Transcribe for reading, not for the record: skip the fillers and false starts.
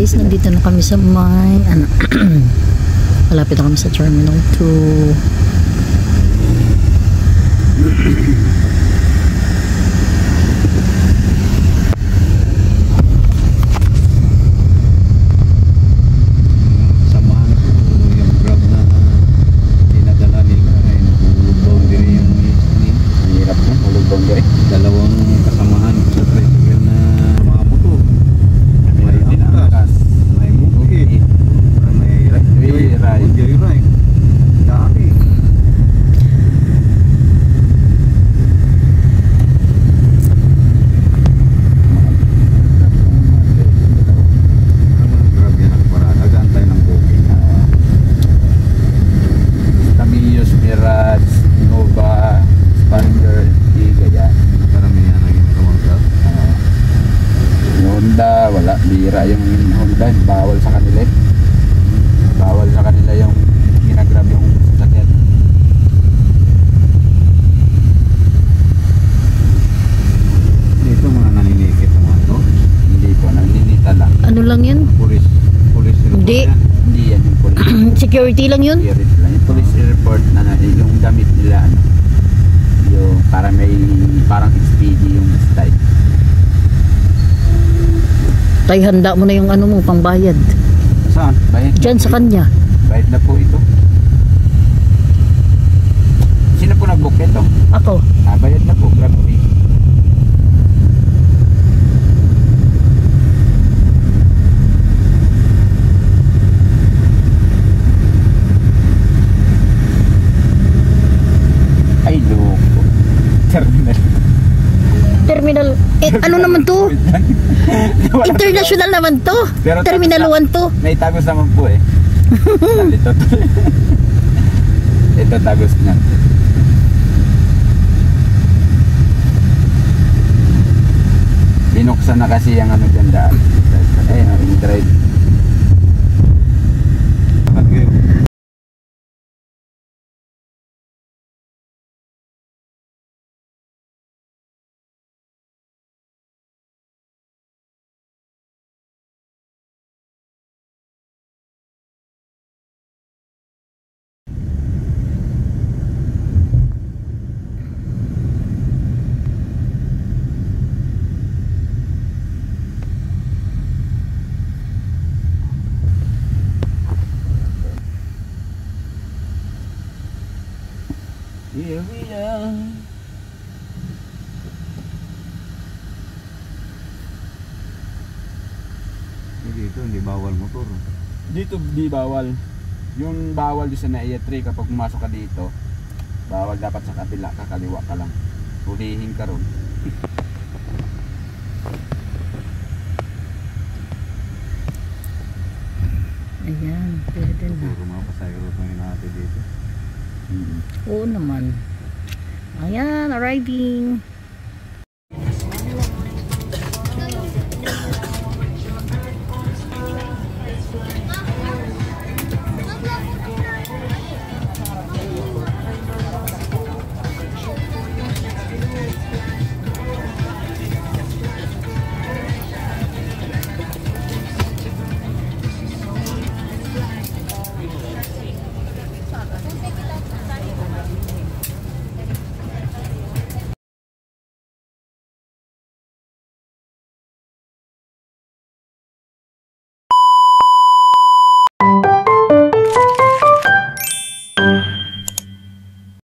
guys, nandito na kami sa may ano, malapit na kami sa Terminal 2. Wala, bira yung Honda, bawal sa kanila eh. Bawal sa kanila yung ginagrab yung sasakyan. Dito mga naninikit mga ano? Hindi po, naninita lang. Ano lang yun? Police Hindi. Hindi yan yung police. Security lang yun? Security lang. Yung police report na yung damit nila ano. Yung parang XPD yung style. Tay, handa mo na yung ano mo, pangbayad. Saan? Bayad Diyan sa kanya. Bayad na po ito. Sino po nag-book ito? Ako. Bayad na po, grab me. Ay, loko. Terminal, ano naman to? International naman to. Pero Terminal 1 to. May tagos naman po eh. Ito. Ito tagos na. Binuksan na kasi ang ano dyan daan. Ayun, drive. Here we are. Dito hindi bawal motor. Dito di bawal. Yung bawal doon sa NAIA 3 kapag pumasok ka dito. Bawal dapat sa kabila, kakaliwa ka lang. Hulihin ka ron. Ayan, pwede na. Puro mga pasayro ng natin dito. Oo naman. Ayan, arriving.